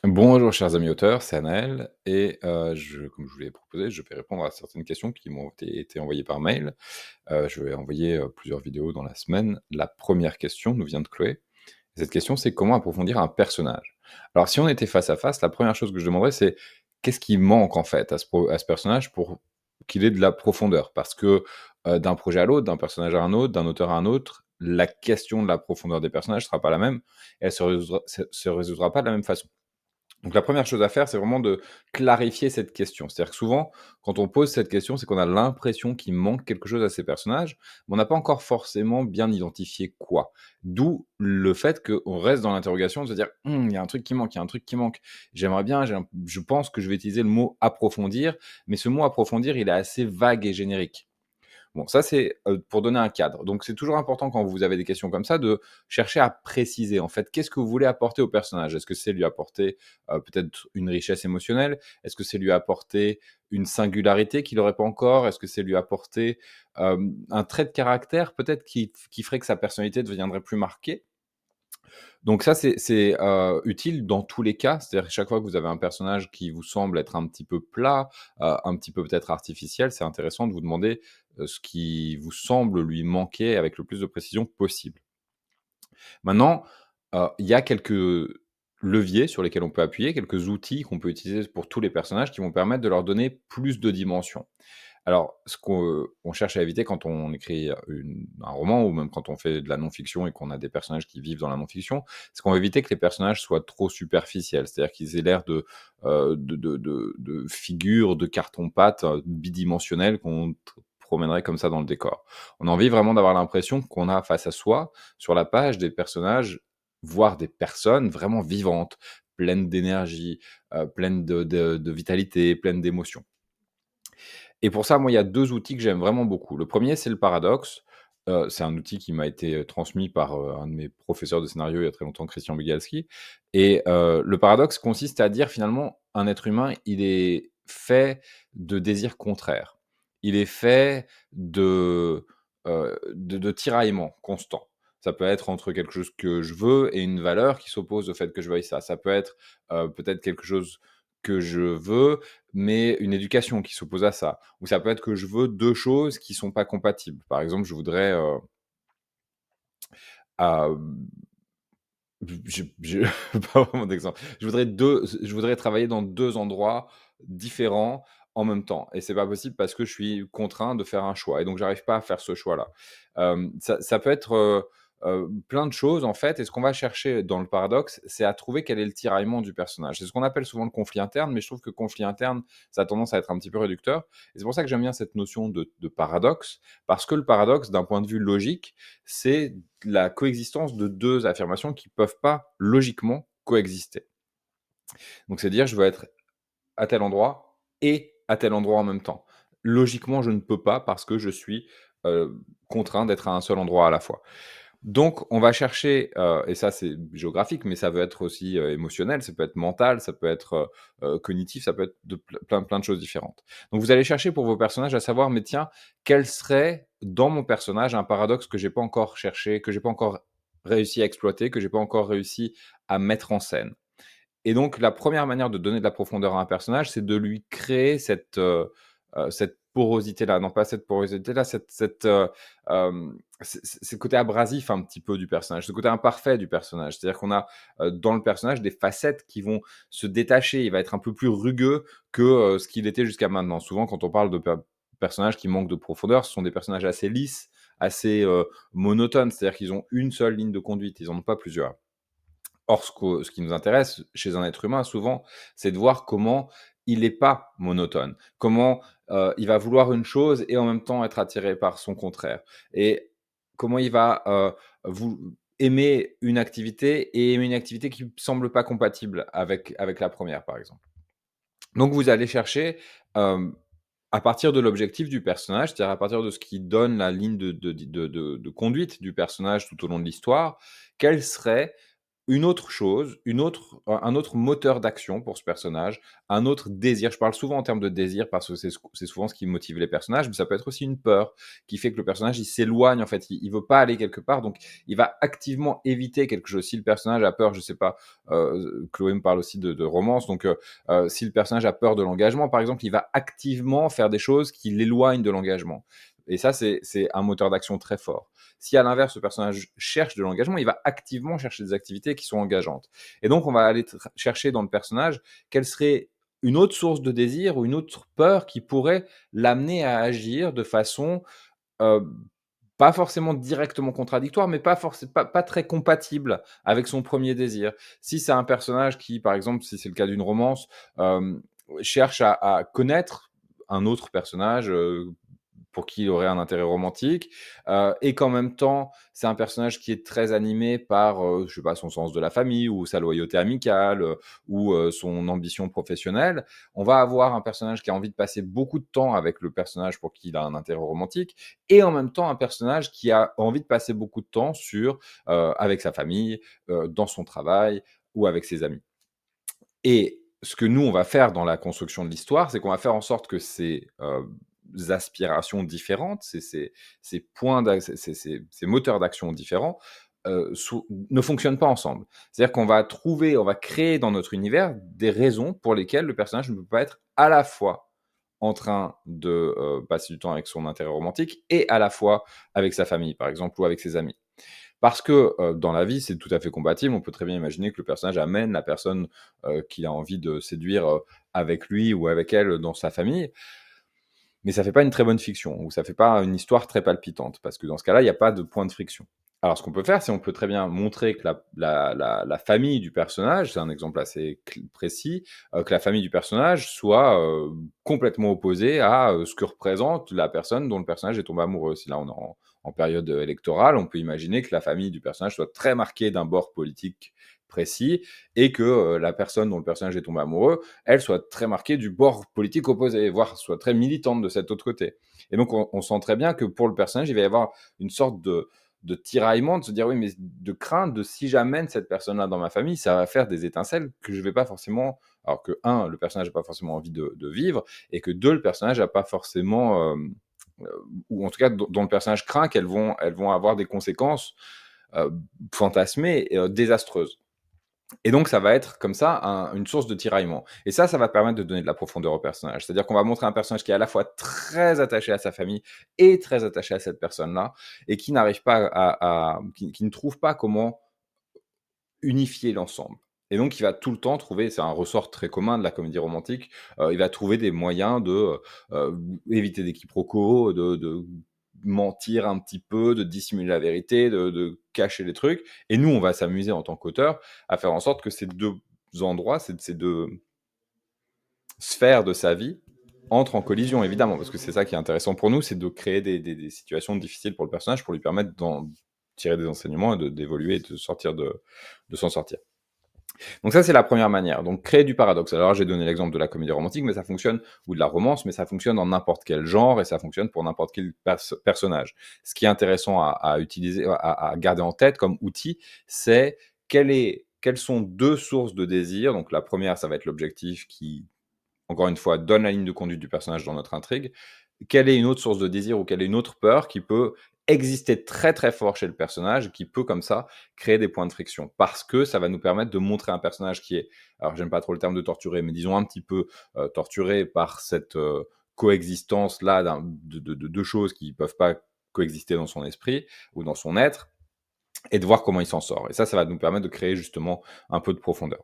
Bonjour chers amis auteurs, c'est Anaël et comme je vous l'ai proposé, je vais répondre à certaines questions qui m'ont été envoyées par mail. Je vais envoyer, plusieurs vidéos dans la semaine. La première question nous vient de Chloé. Cette question, c'est: «Comment approfondir un personnage?» Alors si on était face à face, la première chose que je demanderais, c'est: qu'est-ce qui manque en fait à ce personnage pour qu'il ait de la profondeur? Parce que, d'un projet à l'autre, d'un personnage à un autre, d'un auteur à un autre, la question de la profondeur des personnages ne sera pas la même et elle se résoudra pas de la même façon. Donc la première chose à faire, c'est vraiment de clarifier cette question. C'est-à-dire que souvent, quand on pose cette question, c'est qu'on a l'impression qu'il manque quelque chose à ces personnages, mais on n'a pas encore forcément bien identifié quoi. D'où le fait qu'on reste dans l'interrogation de se dire: il y a un truc qui manque, il y a un truc qui manque. J'aimerais bien, je pense que je vais utiliser le mot approfondir, mais ce mot approfondir, il est assez vague et générique. Bon, ça, c'est, pour donner un cadre. Donc c'est toujours important quand vous avez des questions comme ça de chercher à préciser, en fait, qu'est-ce que vous voulez apporter au personnage? Est-ce que c'est lui apporter, peut-être une richesse émotionnelle? Est-ce que c'est lui apporter une singularité qu'il n'aurait pas encore? Est-ce que c'est lui apporter, un trait de caractère peut-être qui ferait que sa personnalité deviendrait plus marquée? Donc ça, c'est utile dans tous les cas. C'est-à-dire que chaque fois que vous avez un personnage qui vous semble être un petit peu plat, un petit peu peut-être artificiel, c'est intéressant de vous demander, ce qui vous semble lui manquer avec le plus de précision possible. Maintenant, il y a quelques leviers sur lesquels on peut appuyer, quelques outils qu'on peut utiliser pour tous les personnages qui vont permettre de leur donner plus de dimension. Alors, ce qu'on cherche à éviter quand on écrit un roman ou même quand on fait de la non-fiction et qu'on a des personnages qui vivent dans la non-fiction, c'est qu'on va éviter que les personnages soient trop superficiels. C'est-à-dire qu'ils aient l'air de figures de carton-pâte bidimensionnelles qu'on promènerait comme ça dans le décor. On a envie vraiment d'avoir l'impression qu'on a face à soi, sur la page, des personnages, voire des personnes vraiment vivantes, pleines d'énergie, pleines de vitalité, pleines d'émotions. Et pour ça, moi, il y a 2 outils que j'aime vraiment beaucoup. Le premier, c'est le paradoxe. C'est un outil qui m'a été, transmis par, un de mes professeurs de scénario il y a très longtemps, Christian Bugalski. Et le paradoxe consiste à dire finalement, un être humain, il est fait de désirs contraires. Il est fait de tiraillements constants. Ça peut être entre quelque chose que je veux et une valeur qui s'oppose au fait que je veuille ça. Ça peut être, peut-être quelque chose que je veux, mais une éducation qui s'oppose à ça. Ou ça peut être que je veux 2 choses qui sont pas compatibles. Par exemple, je voudrais, hem, je pas vraiment d'exemple. Je voudrais travailler dans 2 endroits différents en même temps et c'est pas possible parce que je suis contraint de faire un choix et donc j'arrive pas à faire ce choix-là. Ça peut être, plein de choses en fait et ce qu'on va chercher dans le paradoxe, c'est à trouver quel est le tiraillement du personnage. C'est ce qu'on appelle souvent le conflit interne, mais je trouve que conflit interne, ça a tendance à être un petit peu réducteur et c'est pour ça que j'aime bien cette notion de paradoxe, parce que le paradoxe, d'un point de vue logique, c'est la coexistence de 2 affirmations qui peuvent pas logiquement coexister. Donc c'est dire: «Je veux être à tel endroit et à tel endroit en même temps». Logiquement, je ne peux pas parce que je suis, contraint d'être à un seul endroit à la fois. Donc on va chercher, et ça c'est géographique, mais ça veut être aussi, émotionnel, ça peut être mental, ça peut être, cognitif, ça peut être de plein de choses différentes. Donc vous allez chercher pour vos personnages à savoir: «Mais tiens, quel serait dans mon personnage un paradoxe que j'ai pas encore cherché, que j'ai pas encore réussi à exploiter, que j'ai pas encore réussi à mettre en scène?» Et donc la première manière de donner de la profondeur à un personnage, c'est de lui créer cette porosité-là. Non, pas cette porosité-là, c'est le côté abrasif un petit peu du personnage, ce côté imparfait du personnage. C'est-à-dire qu'on a, dans le personnage des facettes qui vont se détacher. Il va être un peu plus rugueux que, ce qu'il était jusqu'à maintenant. Souvent, quand on parle de personnages qui manquent de profondeur, ce sont des personnages assez lisses, assez, monotones. C'est-à-dire qu'ils ont une seule ligne de conduite, ils en ont pas plusieurs. Or, ce qui nous intéresse chez un être humain souvent, c'est de voir comment il n'est pas monotone, comment, il va vouloir une chose et en même temps être attiré par son contraire et comment il va, vou aimer une activité et aimer une activité qui ne semble pas compatible avec la première, par exemple. Donc vous allez chercher, hem, à partir de l'objectif du personnage, c'est-à-dire à partir de ce qui donne la ligne de conduite du personnage tout au long de l'histoire, quelle serait une autre chose, un autre moteur d'action pour ce personnage, un autre désir. Je parle souvent en termes de désir parce que c'est souvent ce qui motive les personnages, mais ça peut être aussi une peur qui fait que le personnage, il s'éloigne, en fait, il veut pas aller quelque part, donc il va activement éviter quelque chose. Si le personnage a peur, je sais pas, Chloé me parle aussi de romance, donc si le personnage a peur de l'engagement, par exemple, il va activement faire des choses qui l'éloignent de l'engagement. Et ça, c'est un moteur d'action très fort. Si à l'inverse, le personnage cherche de l'engagement, il va activement chercher des activités qui sont engageantes. Et donc, on va aller chercher dans le personnage quelle serait une autre source de désir ou une autre peur qui pourrait l'amener à agir de façon euh, pas forcément directement contradictoire, mais pas très compatible avec son premier désir. Si c'est un personnage qui, par exemple, si c'est le cas d'une romance, cherche à connaître un autre personnage, pour qui il aurait un intérêt romantique, et qu'en même temps, c'est un personnage qui est très animé par, je sais pas, son sens de la famille ou sa loyauté amicale, ou son ambition professionnelle. On va avoir un personnage qui a envie de passer beaucoup de temps avec le personnage pour qui il a un intérêt romantique, et en même temps un personnage qui a envie de passer beaucoup de temps avec sa famille, dans son travail ou avec ses amis. Et ce que nous, on va faire dans la construction de l'histoire, c'est qu'on va faire en sorte que ces, aspirations différentes, ces points ces moteurs d'action différents, ne fonctionnent pas ensemble. C'est-à-dire on va créer dans notre univers des raisons pour lesquelles le personnage ne peut pas être à la fois en train de, passer du temps avec son intérêt romantique et à la fois avec sa famille, par exemple, ou avec ses amis. Parce que, dans la vie, c'est tout à fait compatible. On peut très bien imaginer que le personnage amène la personne, qu'il a envie de séduire, avec lui ou avec elle dans sa famille, mais ça fait pas une très bonne fiction ou ça fait pas une histoire très palpitante parce que dans ce cas-là, il y a pas de point de friction. Alors ce qu'on peut faire, c'est on peut très bien montrer que la famille du personnage, c'est un exemple assez précis, que la famille du personnage soit, complètement opposée à, ce que représente la personne dont le personnage est tombé amoureux. Si là on est en période, électorale, on peut imaginer que la famille du personnage soit très marquée d'un bord politique précis et que, la personne dont le personnage est tombé amoureux, elle soit très marquée du bord politique opposé, voire soit très militante de cet autre côté. Et donc on sent très bien que pour le personnage, il va y avoir une sorte de tiraillement, de se dire oui, mais de crainte de si j'amène cette personne-là dans ma famille, ça va faire des étincelles que je vais pas forcément. Alors que, un, le personnage n'a pas forcément envie de vivre, et que deux, le personnage n'a pas forcément. Ou en tout cas, dont le personnage craint elles vont avoir des conséquences euh, fantasmées, désastreuses. Et donc, ça va être comme ça une source de tiraillement. Et ça va permettre de donner de la profondeur au personnage. C'est-à-dire qu'on va montrer un personnage qui est à la fois très attaché à sa famille et très attaché à cette personne-là, et qui n'arrive pas qui ne trouve pas comment unifier l'ensemble. Et donc, il va tout le temps trouver, c'est un ressort très commun de la comédie romantique, il va trouver des moyens de éviter des quiproquos, de mentir un petit peu, de dissimuler la vérité, de cacher les trucs. Et nous, on va s'amuser en tant qu'auteur à faire en sorte que ces deux endroits, ces deux sphères de sa vie entrent en collision, évidemment, parce que c'est ça qui est intéressant pour nous, c'est de créer des situations difficiles pour le personnage pour lui permettre d'en tirer des enseignements et d'évoluer et de s'en sortir. Donc ça, c'est la première manière. Donc créer du paradoxe. Alors j'ai donné l'exemple de la comédie romantique, mais ça fonctionne, ou de la romance, mais ça fonctionne dans n'importe quel genre et ça fonctionne pour n'importe quel personnage. Ce qui est intéressant à utiliser, à garder en tête comme outil, c'est quelles sont deux sources de désir. Donc la première, ça va être l'objectif qui, encore une fois, donne la ligne de conduite du personnage dans notre intrigue. Quelle est une autre source de désir ou quelle est une autre peur qui peut exister très très fort chez le personnage, qui peut comme ça créer des points de friction, parce que ça va nous permettre de montrer un personnage qui est, alors j'aime pas trop le terme de torturé, mais disons un petit peu torturé par cette coexistence là de deux choses qui peuvent pas coexister dans son esprit ou dans son être, et de voir comment il s'en sort. Et ça va nous permettre de créer justement un peu de profondeur.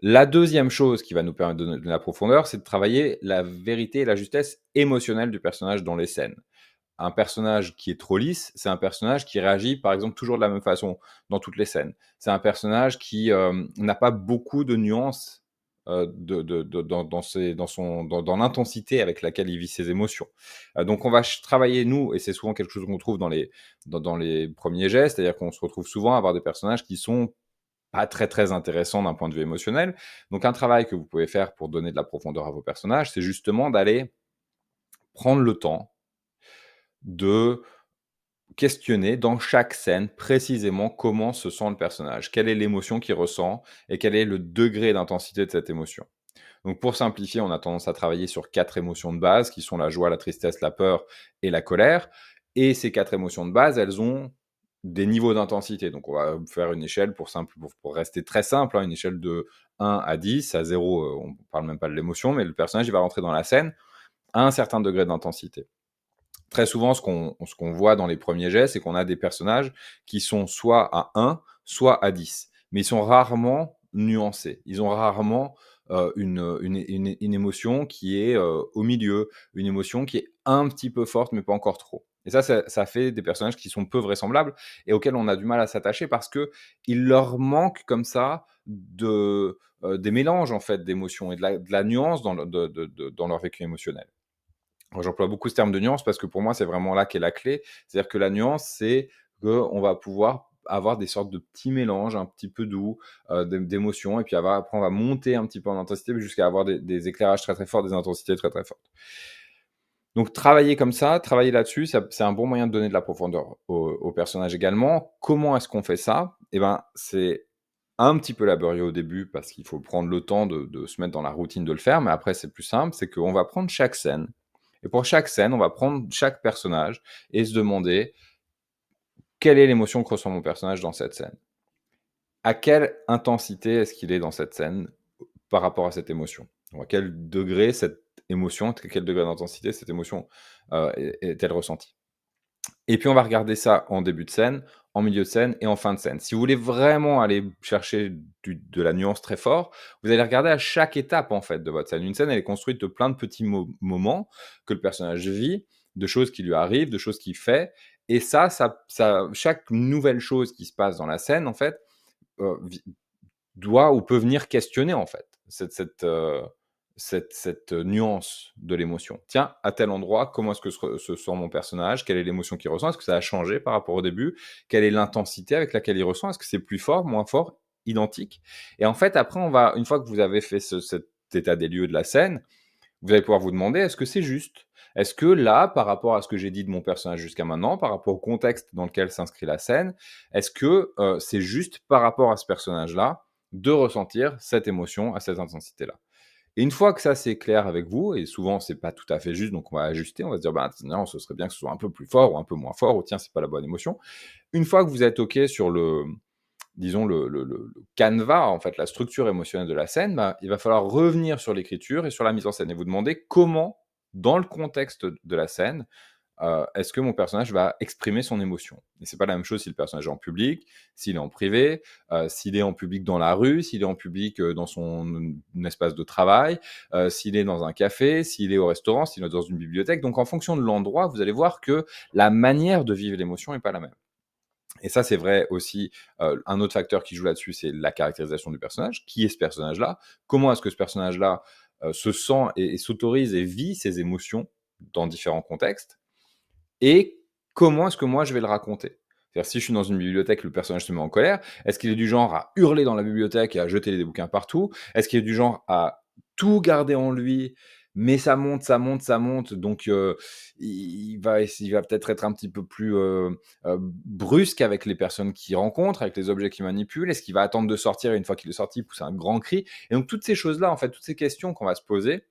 La deuxième chose qui va nous permettre de donner de la profondeur, c'est de travailler la vérité et la justesse émotionnelle du personnage dans les scènes. Un personnage qui est trop lisse, c'est un personnage qui réagit, par exemple, toujours de la même façon dans toutes les scènes. C'est un personnage qui n'a pas beaucoup de nuances dans l'intensité avec laquelle il vit ses émotions. Donc on va travailler, nous, et c'est souvent quelque chose qu'on trouve dans les premiers gestes, c'est-à-dire qu'on se retrouve souvent à avoir des personnages qui sont pas très très intéressants d'un point de vue émotionnel. Donc un travail que vous pouvez faire pour donner de la profondeur à vos personnages, c'est justement d'aller prendre le temps de questionner dans chaque scène précisément comment se sent le personnage, quelle est l'émotion qu'il ressent et quel est le degré d'intensité de cette émotion. Donc pour simplifier, on a tendance à travailler sur 4 émotions de base qui sont la joie, la tristesse, la peur et la colère. Et ces 4 émotions de base, elles ont des niveaux d'intensité. Donc on va faire une échelle pour rester très simple, hein, une échelle de 1 à 10. À 0, on ne parle même pas de l'émotion, mais le personnage il va rentrer dans la scène à un certain degré d'intensité. Très souvent, ce qu'on voit dans les premiers jets, c'est qu'on a des personnages qui sont soit à 1, soit à 10. Mais ils sont rarement nuancés. Ils ont rarement une émotion qui est au milieu, une émotion qui est un petit peu forte, mais pas encore trop. Et ça fait des personnages qui sont peu vraisemblables et auxquels on a du mal à s'attacher parce qu'il leur manque comme ça des mélanges en fait d'émotions et de la nuance dans leur vécu émotionnel. Moi, j'emploie beaucoup ce terme de nuance parce que pour moi, c'est vraiment là qu'est la clé. C'est-à-dire que la nuance, c'est qu'on va pouvoir avoir des sortes de petits mélanges un petit peu doux d'émotions et puis après, on va monter un petit peu en intensité jusqu'à avoir des éclairages très très forts, des intensités très très fortes. Donc travailler comme ça, travailler là-dessus, c'est un bon moyen de donner de la profondeur au personnage également. Comment est-ce qu'on fait ça? Eh ben, c'est un petit peu laborieux au début parce qu'il faut prendre le temps de se mettre dans la routine de le faire, mais après c'est plus simple, c'est qu'on va prendre chaque scène et pour chaque scène, on va prendre chaque personnage et se demander: «Quelle est l'émotion que ressent mon personnage dans cette scène? À quelle intensité est-ce qu'il est dans cette scène par rapport à cette émotion? Ou à quel degré cette émotion, quel degré d'intensité cette émotion, est-elle ressentie?» Et puis on va regarder ça en début de scène, en milieu de scène et en fin de scène. Si vous voulez vraiment aller chercher de la nuance très fort, vous allez regarder à chaque étape en fait de votre scène. Une scène, elle est construite de plein de petits moments que le personnage vit, de choses qui lui arrivent, de choses qu'il fait. Et chaque nouvelle chose qui se passe dans la scène, en fait, vi doit ou peut venir questionner, en fait, cette nuance de l'émotion. Tiens, à tel endroit, comment est-ce que se sent mon personnage? Quelle est l'émotion qu'il ressent? Est-ce que ça a changé par rapport au début? Quelle est l'intensité avec laquelle il ressent? Est-ce que c'est plus fort, moins fort, identique? Et en fait, après, une fois que vous avez fait cet état des lieux de la scène, vous allez pouvoir vous demander: «Est-ce que c'est juste? Est-ce que là, par rapport à ce que j'ai dit de mon personnage jusqu'à maintenant, par rapport au contexte dans lequel s'inscrit la scène, est-ce que, c'est juste par rapport à ce personnage-là, de ressentir cette émotion à cette intensité-là?» Et une fois que ça, c'est clair avec vous et souvent c'est pas tout à fait juste, donc on va ajuster, on va se dire: «Bah, non, ce serait bien que ce soit un peu plus fort ou un peu moins fort» ou «Tiens, c'est pas la bonne émotion». Une fois que vous êtes OK sur disons le canevas, en fait, la structure émotionnelle de la scène, bah, il va falloir revenir sur l'écriture et sur la mise en scène et vous demander comment, dans le contexte de la scène, est-ce que mon personnage va exprimer son émotion? Et c'est pas la même chose si le personnage est en public, s'il est en privé, s'il est en public dans la rue, s'il est en public, dans son espace de travail, s'il est dans un café, s'il est au restaurant, s'il est dans une bibliothèque. Donc en fonction de l'endroit, vous allez voir que la manière de vivre l'émotion est pas la même. Et ça, c'est vrai aussi, un autre facteur qui joue là-dessus, c'est la caractérisation du personnage. Qui est ce personnage-là? Comment est-ce que ce personnage-là, se sent et s'autorise et vit ses émotions dans différents contextes? Et comment est-ce que moi je vais le raconter? C'est-à-dire si je suis dans une bibliothèque, le personnage se met en colère, est-ce qu'il est du genre à hurler dans la bibliothèque et à jeter des bouquins partout? Est-ce qu'il est du genre à tout garder en lui, mais ça monte, ça monte, ça monte, donc il va peut-être être un petit peu plus, brusque avec les personnes qu'il rencontre, avec les objets qu'il manipule? Est-ce qu'il va attendre de sortir et une fois qu'il est sorti, pousser un grand cri? Et donc toutes ces choses-là, en fait, toutes ces questions qu'on va se poser,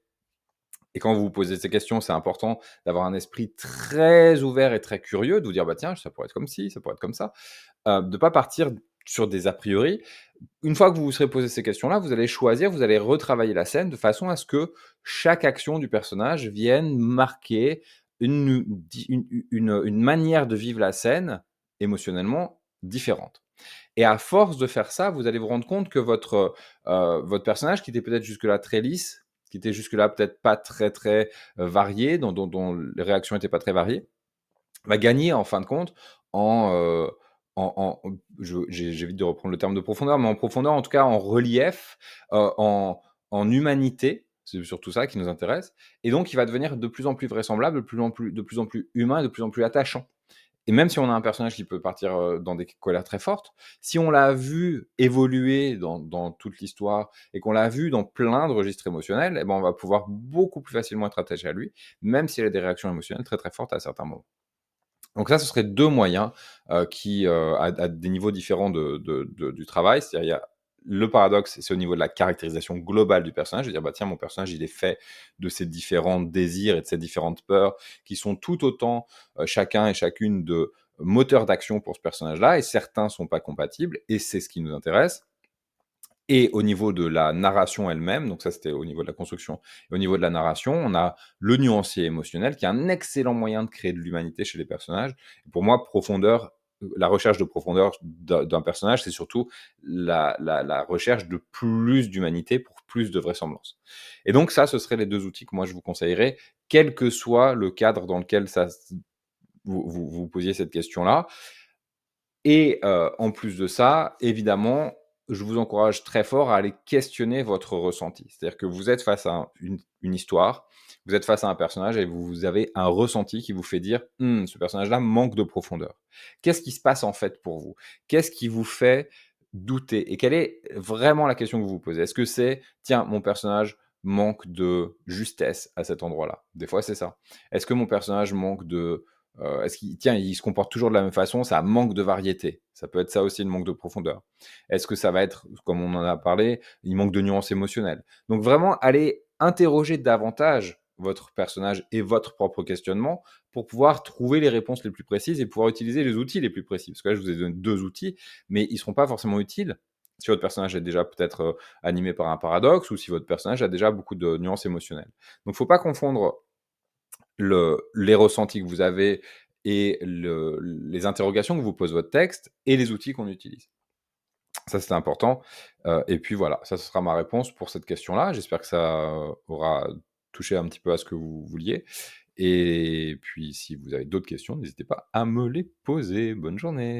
et quand vous vous posez ces questions, c'est important d'avoir un esprit très ouvert et très curieux, de vous dire: «Bah, tiens, ça pourrait être comme ci, ça pourrait être comme ça». De ne pas partir sur des a priori. Une fois que vous vous serez posé ces questions-là, vous allez choisir, vous allez retravailler la scène de façon à ce que chaque action du personnage vienne marquer une manière de vivre la scène émotionnellement différente. Et à force de faire ça, vous allez vous rendre compte que votre personnage qui était peut-être jusque-là très lisse, qui était jusque-là peut-être pas très, très, varié, dont les réactions n'étaient pas très variées, va gagner en fin de compte en, j'évite de reprendre le terme de profondeur, mais en profondeur, en tout cas en relief, en humanité, c'est surtout ça qui nous intéresse et donc il va devenir de plus en plus vraisemblable, de plus en plus humain et de plus en plus attachant. Et même si on a un personnage qui peut partir, dans des colères très fortes, si on l'a vu évoluer dans toute l'histoire et qu'on l'a vu dans plein de registres émotionnels, et ben, on va pouvoir beaucoup plus facilement être attaché à lui, même s'il a des réactions émotionnelles très, très fortes à certains moments. Donc ça, ce serait 2 moyens, qui, à des niveaux différents du travail. C'est-à-dire, il y a le paradoxe, c'est au niveau de la caractérisation globale du personnage. Je veux dire: «Bah, tiens, mon personnage, il est fait de ces différents désirs et de ces différentes peurs qui sont tout autant, chacun et chacune de moteurs d'action pour ce personnage-là, et certains sont pas compatibles, et c'est ce qui nous intéresse. Et au niveau de la narration elle-même, donc ça c'était au niveau de la construction, et au niveau de la narration, on a le nuancier émotionnel qui est un excellent moyen de créer de l'humanité chez les personnages. Pour moi, profondeur, la recherche de profondeur d'un personnage, c'est surtout la recherche de plus d'humanité pour plus de vraisemblance. Et donc ça, ce seraient les 2 outils que moi je vous conseillerais, quel que soit le cadre dans lequel ça s vous posiez cette question-là. Et en plus de ça, évidemment, je vous encourage très fort à aller questionner votre ressenti. C'est-à-dire que vous êtes face à une histoire, vous êtes face à un personnage et vous avez un ressenti qui vous fait dire: «Mmh, ce personnage-là manque de profondeur». Qu'est-ce qui se passe en fait pour vous? Qu'est-ce qui vous fait douter? Et quelle est vraiment la question que vous vous posez? Est-ce que c'est: «Tiens, mon personnage manque de justesse à cet endroit-là». Des fois, c'est ça. Est-ce que mon personnage manque de est-ce qu'il tiens, il se comporte toujours de la même façon, ça manque de variété. Ça peut être ça aussi, le manque de profondeur. Est-ce que ça va être, comme on en a parlé, il manque de nuances émotionnelles? Donc vraiment, aller interroger davantage votre personnage et votre propre questionnement pour pouvoir trouver les réponses les plus précises et pouvoir utiliser les outils les plus précis. Parce que là, je vous ai donné 2 outils, mais ils ne seront pas forcément utiles si votre personnage est déjà peut-être, animé par un paradoxe ou si votre personnage a déjà beaucoup de nuances émotionnelles. Donc il ne faut pas confondre les ressentis que vous avez et les interrogations que vous pose votre texte et les outils qu'on utilise. Ça, c'est important, et puis voilà, ça, ce sera ma réponse pour cette question-là. J'espère que ça aura touché un petit peu à ce que vous vouliez, et puis si vous avez d'autres questions, n'hésitez pas à me les poser. Bonne journée.